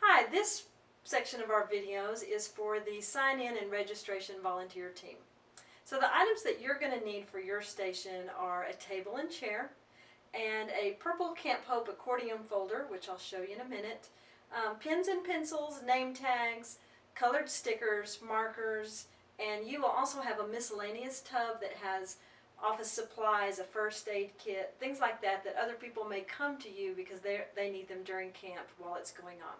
Hi, this section of our videos is for the sign-in and registration volunteer team. So the items that you're going to need for your station are a table and chair, and a purple Camp Hope accordion folder, which I'll show you in a minute, pens and pencils, name tags, colored stickers, markers, and you will also have a miscellaneous tub that has office supplies, a first aid kit, things like that that other people may come to you because they need them during camp while it's going on.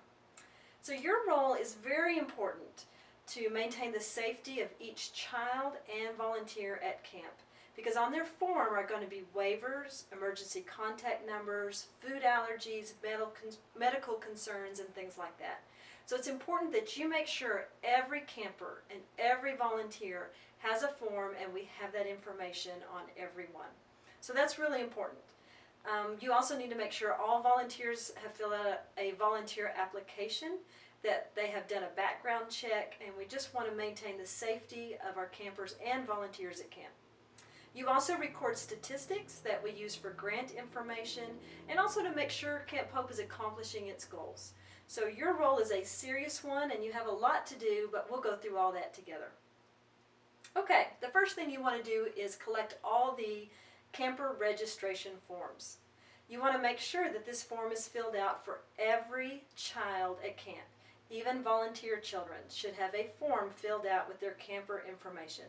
So your role is very important to maintain the safety of each child and volunteer at camp, because on their form are going to be waivers, emergency contact numbers, food allergies, medical concerns, and things like that. So it's important that you make sure every camper and every volunteer has a form and we have that information on everyone. So that's really important. You also need to make sure all volunteers have filled out a volunteer application, that they have done a background check, and we just want to maintain the safety of our campers and volunteers at camp. You also record statistics that we use for grant information and also to make sure Camp Hope is accomplishing its goals. So your role is a serious one and you have a lot to do, but we'll go through all that together. Okay, the first thing you want to do is collect all the camper registration forms. You want to make sure that this form is filled out for every child at camp. Even volunteer children should have a form filled out with their camper information.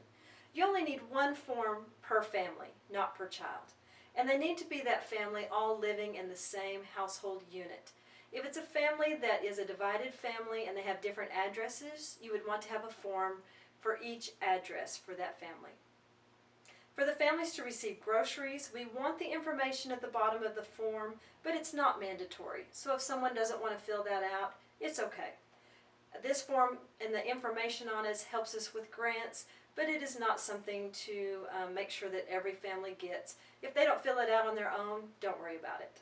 You only need one form per family, not per child. And they need to be that family all living in the same household unit. If it's a family that is a divided family and they have different addresses, you would want to have a form for each address for that family. For the families to receive groceries, we want the information at the bottom of the form, but it's not mandatory. So if someone doesn't want to fill that out, it's okay. This form and the information on it helps us with grants, but it is not something to make sure that every family gets. If they don't fill it out on their own, don't worry about it.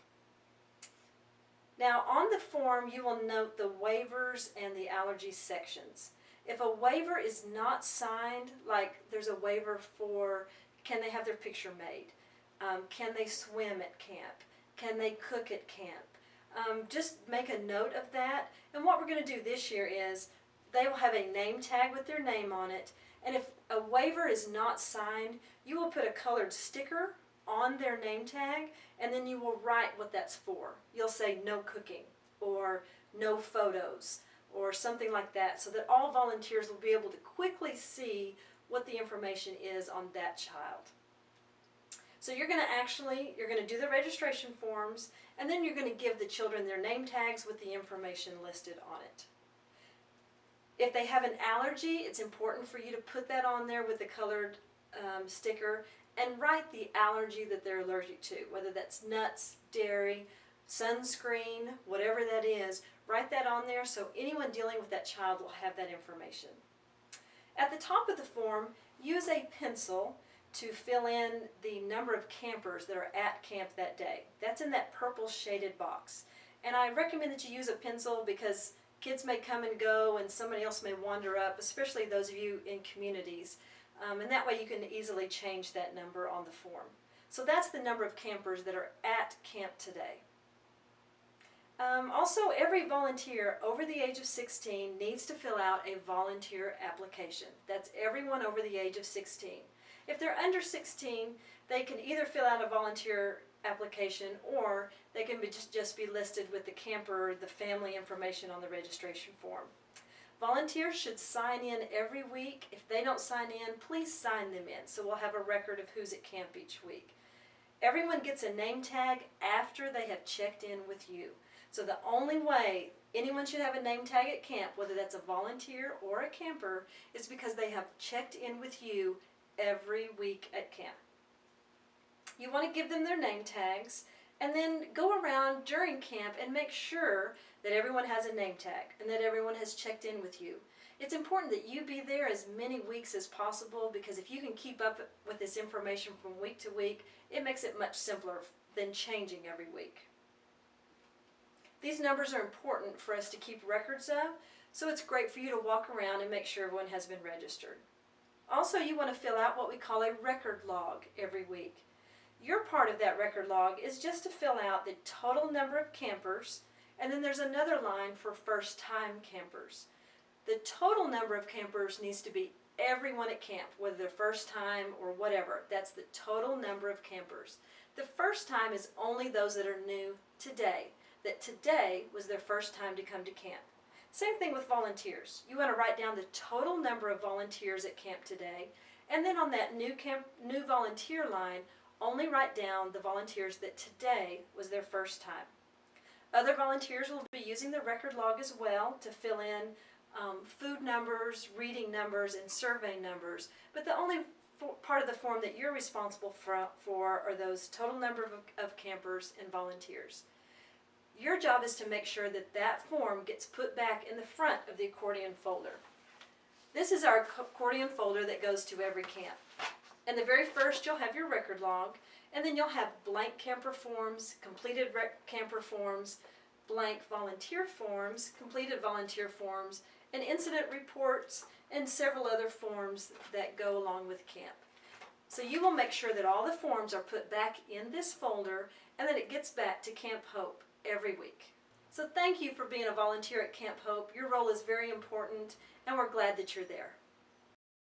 Now on the form you will note the waivers and the allergy sections. If a waiver is not signed, like there's a waiver for can they have their picture made, can they swim at camp, can they cook at camp, just make a note of that. And what we're going to do this year is they will have a name tag with their name on it, and if a waiver is not signed, you will put a colored sticker on their name tag, and then you will write what that's for. You'll say no cooking or no photos or something like that, so that all volunteers will be able to quickly see what the information is on that child. So you're going to do the registration forms, and then you're going to give the children their name tags with the information listed on it. If they have an allergy, it's important for you to put that on there with the colored sticker and write the allergy that they're allergic to, whether that's nuts, dairy, sunscreen, whatever that is. Write that on there so anyone dealing with that child will have that information. At the top of the form, use a pencil to fill in the number of campers that are at camp that day. That's in that purple shaded box. And I recommend that you use a pencil because kids may come and go and somebody else may wander up, especially those of you in communities. And that way you can easily change that number on the form. So that's the number of campers that are at camp today. Also, every volunteer over the age of 16 needs to fill out a volunteer application. That's everyone over the age of 16. If they're under 16, they can either fill out a volunteer application or they can just be listed with the camper, the family information on the registration form. Volunteers should sign in every week. If they don't sign in, please sign them in so we'll have a record of who's at camp each week. Everyone gets a name tag after they have checked in with you. So the only way anyone should have a name tag at camp, whether that's a volunteer or a camper, is because they have checked in with you every week at camp. You want to give them their name tags and then go around during camp and make sure that everyone has a name tag and that everyone has checked in with you. It's important that you be there as many weeks as possible, because if you can keep up with this information from week to week, it makes it much simpler than changing every week. These numbers are important for us to keep records of, so it's great for you to walk around and make sure everyone has been registered. Also, you want to fill out what we call a record log every week. Your part of that record log is just to fill out the total number of campers And then there's another line for first-time campers. The total number of campers needs to be everyone at camp, whether they're first time or whatever. That's the total number of campers. The first time is only those that are new today, that today was their first time to come to camp. Same thing with volunteers. You want to write down the total number of volunteers at camp today, and then on that new volunteer line, only write down the volunteers that today was their first time. Other volunteers will be using the record log as well to fill in food numbers, reading numbers, and survey numbers, but the only part of the form that you're responsible for are those total number of campers and volunteers. Your job is to make sure that that form gets put back in the front of the accordion folder. This is our accordion folder that goes to every camp. In the very first, you'll have your record log, and then you'll have blank camper forms, completed camper forms, blank volunteer forms, completed volunteer forms, and incident reports, and several other forms that go along with camp. So you will make sure that all the forms are put back in this folder and that it gets back to Camp Hope every week. So thank you for being a volunteer at Camp Hope. Your role is very important, and we're glad that you're there.